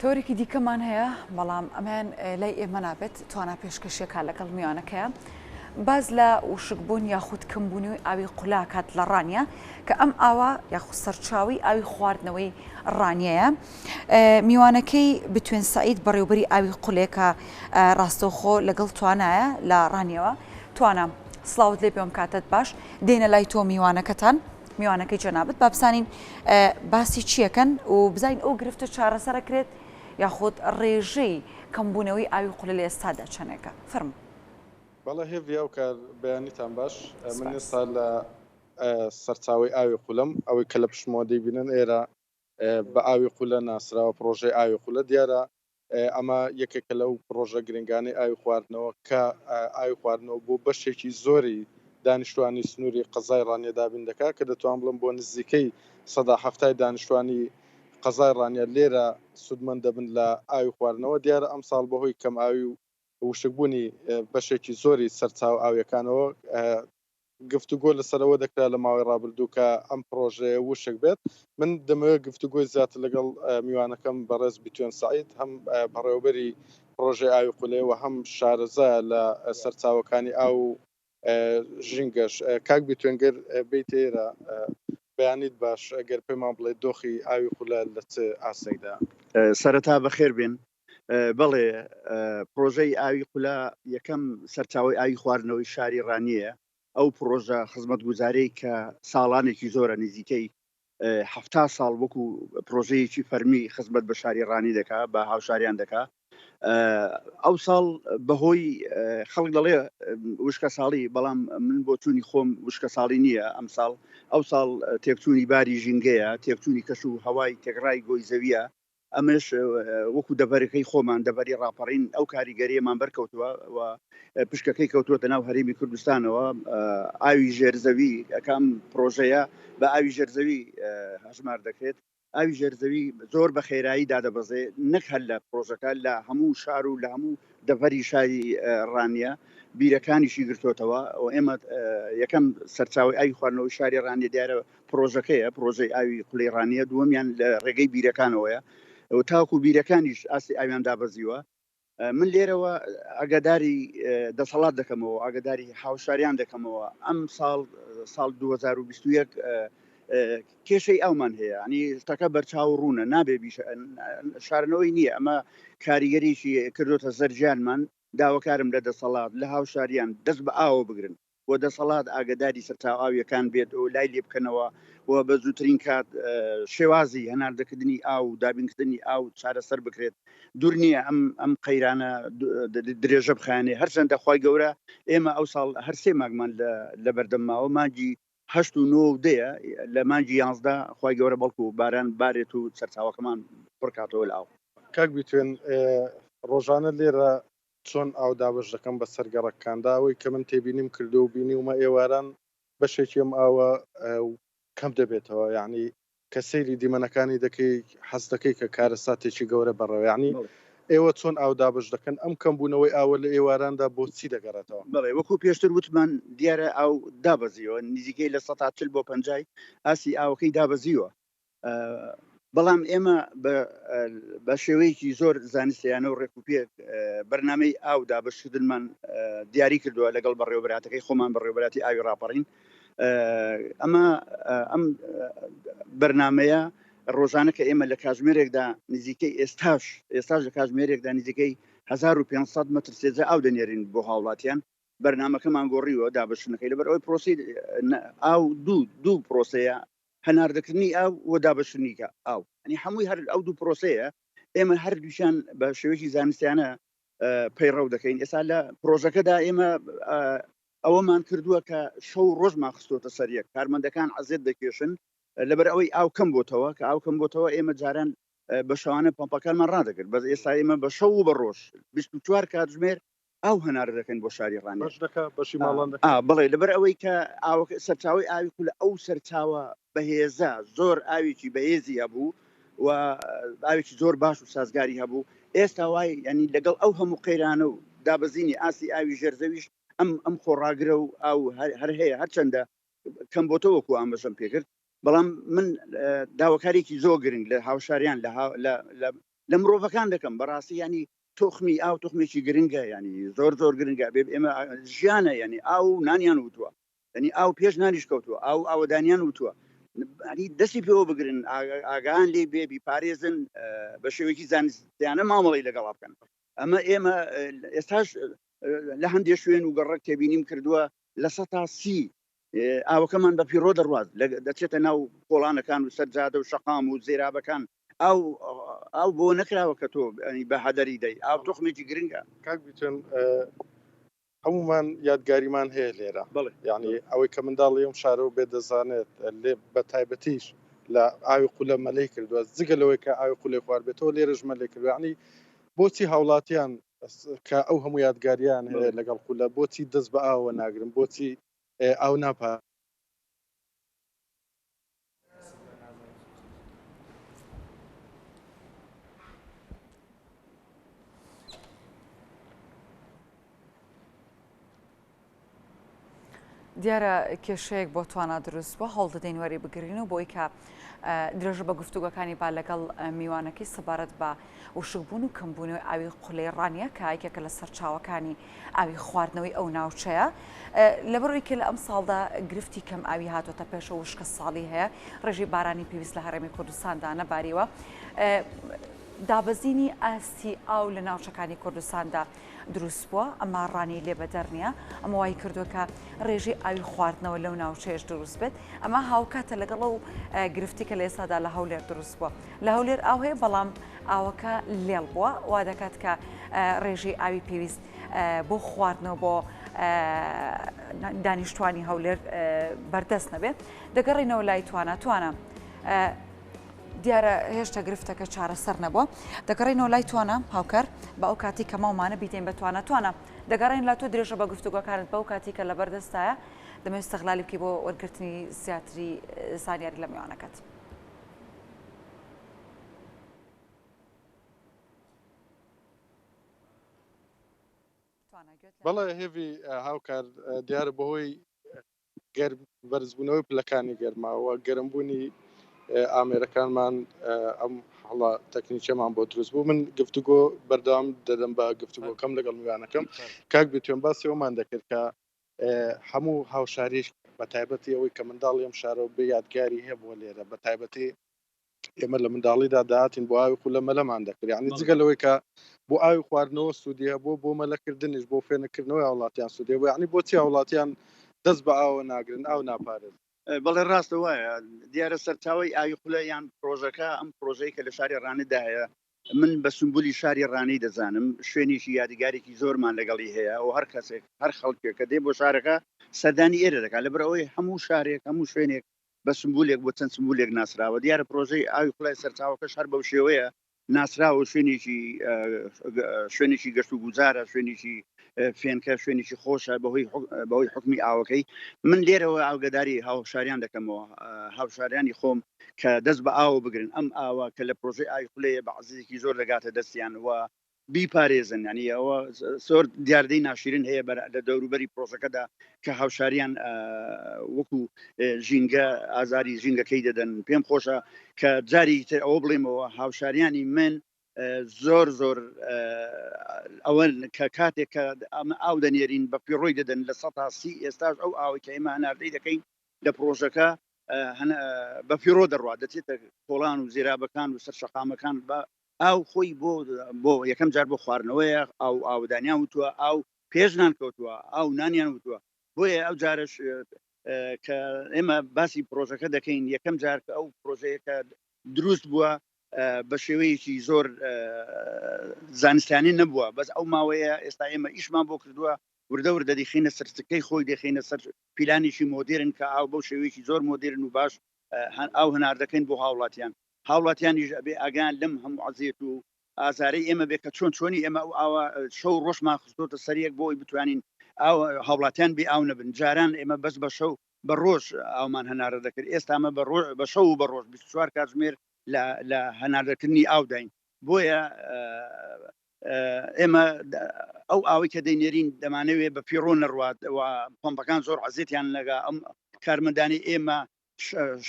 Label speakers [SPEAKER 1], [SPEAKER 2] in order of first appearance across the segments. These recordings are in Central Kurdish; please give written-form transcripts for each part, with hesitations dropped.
[SPEAKER 1] تۆرێکی دیکەمان هەیە بەڵام ئەمان لای ئێمە نابێت توانە پێشکەشێکا لەگەڵ میوانەکەیە باز لە وشکبوون یاخود کەمبوونی ئاوی قولاکات لە ڕانیە کە ئەم ئاوا یاخود سەرچاوی ئاوی خواردنەوەی ڕانیەیە میوانەکەی بتوێن سعید بەڕێوبەری ئاوی قولێکە ڕاستەوخۆ لەگەڵ توانایە لە ڕانیەوە توانە سڵاوت لێ پێم کاتت باش دێنە لای تۆ میوانەکەتان میوانەکەی جەنابەت بابسانین باسی چیەکەن و بزین ئەو گرفتە چارەسەرەکرێت یاخود ڕێژەی کەمبوونەوەی ئاوی قولە لە ئێستادا چەنێکە فەرموو.
[SPEAKER 2] بەڵێ هێڤیا و کار بەیانیتان باش من ئێستا لە سەرچاوی ئاوی قولەم ئەوەی کە لە پشتمەوە دەیبینن ئێرە بە ئاوی قولە ناسراوە پرۆژەی ئاوی قولە دیارە ئەمە یەکێکە لەو پرۆژە گرنگانەی ئاوی خواردنەوە کە ئاوی خواردنەوە بۆ بەشێکی زۆری دانیشتوانی سنووری قەزای ڕانیە دابین دەکات کە دەتوان بڵم بۆ نزیکەی ١٧٠ دانیشتوانی قەزای ڕانیە لێرە سودمەند دەبن لە ئاوی خواردنەوە دیارە ئەم ساڵ بەهۆی کەم ئاوی و وشکبوونی بەشێکی زۆری سەرچاو ئاویەکانەوە گفتوگۆ لەسەرەوە دەکرا لە ماوەی ڕابردوو کە ئەم پرۆژەیە وشک بێت من دەمەوێت گفتوگۆی زیاتر لەگەڵ میوانەکەم بەڕێز بتوێن سعید هەم بەڕێوەبەری پرۆژەی ئاوی قولێ و هەم شارەزا لە سەرچاوەکانی ئاو ژینگەش کاک بتوێنگەر بیتێرە بەیانیت باش ئەگەر پێمان بڵێ دۆخی ئاوی قولە لە چ ئاسەیدا.
[SPEAKER 3] سەرەتا بەخێربێن بەڵێ پرۆژەی ئاوی قولە یەکەم سەرچاوی ئاوی خواردنەوەی شاری ڕانیە ئەو پرۆژە خزمەتگوزارەی کە ساڵانێکی زۆرە نزیکەی 70 ساڵ وەکو پرۆژەیەکی فەرمی خزمەت بە شاری ڕانی دەکا بە هاوشاریان دەکا ئەو ساڵ بەهۆی خەڵک دەڵێ وشکە ساڵی بەڵام من بۆ چوونی خۆم وشکە ساڵی نییە ئەم ساڵ ئەو ساڵ تێکچوونی باری ژینگەیە تێکچوونی کەش و هەوای تێکڕای گۆی زەویە ئەمەش وەکو دەبەرەکەی خۆمان دەبەری ڕاپەڕین ئەو کاریگەریەمان بەرکەوتووە و پشکەکەی کەوتووەتە ناو هەرێمی کوردستانەوە ئاوی ژێرزەوی ئەکەم پرۆژەیە بە ئاوی ژێرزەوی هەژمار دەکرێت ئاوی ژێرزەوی زۆر بە خێرایی دادەبەزێ نەک هەر لە پرۆژەکە لە هەموو شار و لە هەموو دەڤەری شاری ڕانیە بیرەکانیشی گرتوتەوە و ئێمە یەکەم سەرچاوی ئاوی خواردنەوەی شاری ڕانیە دیارە پرۆژەکەیە پرۆژەی ئاوی قولەی ڕانیە دووەمیان لە ڕێگەی بیرەکانەوەیە تاوکو بیرەکانیش ئاستی ئاویان دابەزیوە من لێرەوە ئاگاداری دەسەڵات دەکەمەوە ئاگاداری هاوشاریان دەکەمەوە ئەم ساڵ 2021 کێشەی ئەومان هەیە ینی شتەکە بەرچاو ڕوونە نابێ شارنەوەی نییە ئەمە کاریگەریشی کردوتە زەرجیانمان داواکارم لە دەسەڵات لە هاوشاریان دەست بە ئاوە بگرن بۆ دەسەڵات ئاگداری سەرچاو ئاویەکان بێت و لای لێ بکەنەوە و بە زووترین کات شێوازی هەناردەکردنی ئاو و دابینکردنی ئاو چارەسەر بکرێت دوور نییە ئەم قەیرانە درێژە بخانێ هەرچەندە خوای گەورە ئێمە ئەو ساڵ هەر سێ مانگمان لە بەردەمماوە مانگی 8 و 9 دەیە لە مانگی 11 خوای گەورە بەڵکو و باران بارێت و سەرچاوەکەمان پڕکاتەوە لە ئاو.
[SPEAKER 2] کاک بتوێن ڕۆژانە لێرە چۆن ئاو دابش دەکەم بە سەرگەڕەکاندا ئەوەی کە من تێبینیم کردو و بینیومە ئێواران بەشێکی ئەم ئاوە کەم دەبێتەوە یعنی کە سەیری دیمەنەکانی دەکەی حەز دەکەی کە کارە ساتێکی گەورە بەڕێوە یعنی ئێوە چۆن ئاو دابش دەکەن ئەم کەمبوونەوەی ئاوە لە ئێواراندا بۆ چی دەگەڕێتەوە؟
[SPEAKER 3] بڵێ وەکو پێشتر وتمان دیارە ئاو دابەزیەوە نزیکەی لە 140 بۆ 50 ئاسی ئاوەکەی دابەزیوە بەڵام ئێمە بە شێوەیەکی زۆر زانستیانە و ڕێکوپێک بەرنامەی ئاو دابشکردنمان دیاری کردووە لەگەڵ بەڕێوەبەراتەکەی خۆمان بەڕێوەبەراتی ئاوی ڕاپەڕین ئەمە ئەم بەرنمەیە ڕۆژانە کە ئێمە لە کاتژمێرێکدا نزیکەی ئێستاش لە کاتژمێرێکدا نزیکەی 1500 متر سێجە ئاو دەنێرین بۆ هاوڵاتیان بەرنمەکەمان گۆڕیوە دابشنەکەی لەبەر ئەوەی پرۆسی ئاو دوو پرۆسەیە هەناردەکردنی ئاو و دابشنیکە ئاو ئەنی هەمووی هەر ئەو دوو پرۆسەیە ئێمە هەردووشیان بە شێوەیەکی زانستیانە پەیڕەو دەکەین ئێستا لە پرۆژەکەدا ئێمە ئەوەمان کردووە کە شەو ڕۆژمان خستۆتە سەریەک کارمەندەکان عەزێت دەکێشن لەبەر ئەوەی ئاو کەم بۆتەوە کە ئاو کەم بۆتەوە ئێمە جاران بە شەوانە پۆمپەکانمان ڕادەکرد بەس ئێستا ئێمە بە شەو و بە ڕۆژ 24 کاتژمێر ئاو هەنار دەکەین بۆ شاری ڕانی
[SPEAKER 2] بەشی ماڵان
[SPEAKER 3] بڵێ لەبەر ئەوەی کە سەرچاوی ئاوی قولە ئەو سەرچاوە بەهێزە زۆر ئاوێکی بەهێزی هەبوو و ئاوێکی زۆر باش و سازگاری هەبوو ئێستا وای ینی لەگەڵ ئەو هەموو قەیرانە و دابەزینی ئاسی ئاوی ژێرزەویش ئەم خۆڕاگرە و ئاو هەر هەیە هەرچەندە کەم بۆتەوەکو ئەم بەشم پێکرد بەڵام من داواکارێکی زۆر گرنگ لە هاوشاریان لە مرۆڤەکان دەکەم بەڕاستی ینی تۆخمی ئاو تۆخمێکی گرنگە ینی زۆر زۆر گرنگە بێ ئێمە ژیانە ینی ئاو نانیان وتووە ینی ئاو پێش نانیش کەوتووە ئاو ئاوەدانیان وتووە دەستی پێوە بگرن ئاگان لێ بێ بیپارێزن بە شێوەیەکی زانستیانە مامەڵی لەگەڵا بکەن ئەمە ئێمە ئێستاش لە هەندێک شوێن و گەڕک تێبینیم کردووە لە 130 ئاوەکەمان بە پیرۆ دەڕواز دەچێتە ناو کۆڵانەکان و سەرجادە و شەقام و زێرابەکان ئەو بۆ نەکراوە کە تۆ بە هەدەری دەی ئاو تۆخمێکی گرنگە
[SPEAKER 2] کاک بیتون هەمومان یادگاریمان هەیە لێرە یعنی ئەوەی کە منداڵی ئەم شارە و بێ دەزانێت لێ بە تایبەتیش لە ئاوی قولە مەلەی کردووە جگەلەوەی کە ئاوی قولەی خوارد بێتەوە لێرەش مەلەی کردووە ینی بۆچی هاوڵاتیان کە ئەو هەموو یادگاریان هەیە لەگەڵ قولە بۆچی دەست بە ئاوە ناگرن بۆچی ئاو ناپا
[SPEAKER 1] دیارە کێشەیەک بۆ توانە دروست بووە هەڵ دەدەین وەری بگرین و بۆی کە درێژە بە گفتوگەکانی با لەگەڵ میوانەکەی سەبارەت بە وشکبوون و کەمبوونەوەی ئاوی قولەی ڕانیە کە یەکێکە لە سەرچاوەکانی ئاوی خواردنەوەی ئەو ناوچەیە لەبەرەوەی کە لە ئەم ساڵدا گرفتی کەم ئاوی هاتوۆتە پێشە وشکە ساڵی هەیە ڕێژی بارانی پێویست لە هەرێمی کوردستاندا نەباریوە دابەزینی ئاستی ئاو لە ناوچەکانی کوردستاندا دروست بووە ئەمە ڕانی لێ بەدەر نییە ئەمە وای کردووە کە ڕێژی ئاوی خواردنەوە لەو ناوچەیەش دروست بێت ئەمە هاوکاتە لەگەڵ و گرفتی کە لە ئێستادا لە هەولێر دروست بووە لە هەولێر ئاو هەیە بەڵام ئاوەکە لێڵ بووە وا دەکات کە ڕێژی ئاوی پێویست بۆ خواردنەوە بۆ دانیشتوانی هەولێر بەردەست نەبێت دەگەڕینەوە لای توانە دیارە هێشتا گرفتەکە چارەسەر نەبووە دەگەڕینەوە لای توانە هاوکەر بە ئەو کاتی کە ماومانە بیتین بە توانە دەگەڕین لە تۆ درێژە بە گفتوگەکانت بە ئەو کاتی کە لە بەردەستایە دەمەوێت استەغلالی بکەی بۆ وەرگرتنی زیاتری زانیاری لە میوانەکەت.
[SPEAKER 2] بەڵێ هێوی هاوکار دیارە بەهۆی بەرزبوونەوەی پلەکانی گەرماوە گەرمبوونی ئامێرەکانمان ئەم هەڵا تەکنیکەمان بۆ دروست بوو من گفتوگۆ بەردەوام دەدەم بە گفتوگۆکەم لەگەڵ میوانەکەم کاک بتوێن باسی ئەومان دەکرد کە هەموو هاوشاریش بە تایبەتی ئەوەی کە منداڵی ئەم شارەوە بە یادگاری هەیە بۆ لێرە بە تایبەتی ئێمە لە منداڵیدا داهاتین بۆ ئاوی قولە مەلەمان دەکرد یعنی جگەلەوەی کە بۆ ئاوی خواردنەوە سوودیە بۆ مەلەکردنیش بۆ فێنەکردنەوەی هاوڵاتیان سوودێ بۆ یعنی بۆچی هاوڵاتیان دەست بە ئاوە ناگرن ئاو ناپارێت
[SPEAKER 3] بەڵێ ڕاستە وایە دیارە سەرچاوی ئاوی قولە یان پرۆژەکە ئەم پرۆژەی کە لە شاری ڕانیدا هەیە من بە سمبولی شاری ڕانی دەزانم شوێنێکی یادگارێکی زۆرمان لەگەڵی هەیە و هەر کەسێک هەر خەڵکێک کە دێ بۆ شارەکە سەردانی ئێرە دەکات لەبەرەوەی هەموو شارێک هەموو شوێنێک بە سمبولێک بۆ چەند سمبولێک ناسراوە دیارە پرۆژەی ئاوی قولای سەرچاوەکەش هەر بەو شێوەیە ناسراوە شوێنێکی گەشت و گوزارە شوێنێکی فێنکە شوێنێکی خۆشە بەهۆی حکمی ئاوەکەی من لێرەوە ئاوگەداری هاوشاریان دەکەمەوە هاوشاریانی خۆم کە دەست بە ئاوە بگرن ئەم ئاوە کە لە پرۆژەی ئاوی قولەیە بە عەزیزێکی زۆر دەگاتە دەستیان و بیپارێزن ینی ئەوە زۆر دیاردەی ناشرین هەیە لە دەوروبەری پرۆژەکەدا کە هاوشاریان وەکو ژینگە ئازاری ژینگەکەی دەدەن پێم خۆشە کە جاری تر ئەوە بڵێمەوە هاوشاریانی من زۆر ئەوە کە کاتێک کە ئاو دەنێرین بە پیڕۆی دەدەن لە 130 ئێستاش ئەو ئاوی کە ئێمە هەناردەی دەکەین لە پرۆژەکە بە پیرۆ دەڕوا دەچێتە کۆڵان و زێرابەکان و سەرشەقامەکان بە ئاو خۆی بۆ یەکەم جار بۆ خواردنەوەیە ئاو ئاودانیان وتووە ئاو پێشنان کەوتووە ئاو نانیان وتووە بۆیە ئەو جارش کە ئێمە باسی پرۆژەکە دەکەین یەکەم جار کە ئەو پرۆژەیەکە دروست بووە بە شێوەیەکی زۆر زانستیانی نەبووە بەس ئەو ماوەیە ئێستا ئێمە ئیشمان بۆ کردووە وردە دەخینە سەرچکەی خۆی دەخینە سەر پیلانێکی مۆدرن کە ئاو بەو شێوەیەکی زۆر مۆدرن و باش ئاو هەنار دەکەین بۆ هاوڵاتیانیش ئەبێ ئاگان لەم هەموو عەزیەت و ئازارەی ئێمە بێ کە چۆنی ئێمە ئەو ئاوە شەو ڕۆژمان خستۆتە سەریەک بۆی بتوانین ئاو هاوڵاتیان بێ ئاو نەبن جاران ئێمە بەس بە شەو بە ڕۆژ ئاومان هەنارە دەکرد ئێستا ئەمە بە شەو و بە ڕۆژ 24 کاتژمێر لە هەناردەکردنی ئاو داین بۆیە ئێمە ئەو ئاوی کە دەینێرین دەمانەوێت بە پیرۆ نەڕوات پۆمپەکان زۆر عەزیەتیان لەگا ئەم کارمەندانی ئێمە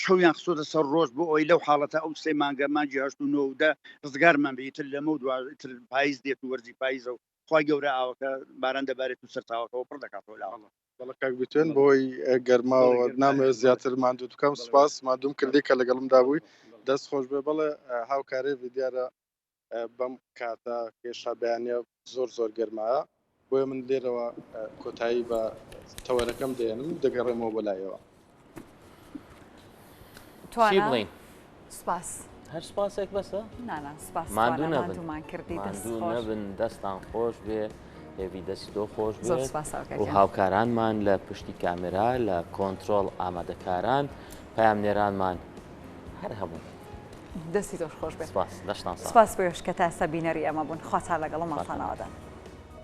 [SPEAKER 3] شەویان خسۆدە سەر ڕۆژ بۆ ئەوی لەو حاڵەتە ئەو سێ مانگە مانجی 1970 ڕزگارمان بێتتر لەمە و دواتر پاییز دێت و وەرزی پاییزە و خی گەورە ئاوەکە باران دەبارێت و سەرتاوەکەەوە پڕ دەکاتەوە لاوەڵە
[SPEAKER 2] بەڵە کاک بتوێن بۆی گەرماوە نامەوێت زیاتر ماندوو بکەم سوپاس مادوم کردی کە لەگەڵمدا بووی دەست خۆش بێ بەڵێ هاوکارێ دیارە بەم کاتە کێشا بەیانە زۆر گەرمایە بۆیە من لێرەوە کۆتایی بە تەوەرەکەم دێنم دەگەڕێمەوە بۆ لایەوە
[SPEAKER 1] توانە سپاس
[SPEAKER 4] هەر سپاسێک بەسە
[SPEAKER 1] نانە سپاس
[SPEAKER 4] ماندوو
[SPEAKER 1] ماندوومان کردی
[SPEAKER 4] ماندوو نەبن دەستان خۆش بێ هێوی دەستی تۆ خۆش
[SPEAKER 1] زۆر
[SPEAKER 4] بێ
[SPEAKER 1] سپاس
[SPEAKER 4] و هاوکارانمان لە پشتی کامێرا لە کۆنتترۆل ئامادەکاران پامنێرانمان هەر هەموو
[SPEAKER 1] دەستی تۆش خۆش بێت
[SPEAKER 4] سپاس دەشتان
[SPEAKER 1] سپاس بۆش کە تا سەبینەری ئەمە بوون خواتان لەگەڵ ماسانەوەدان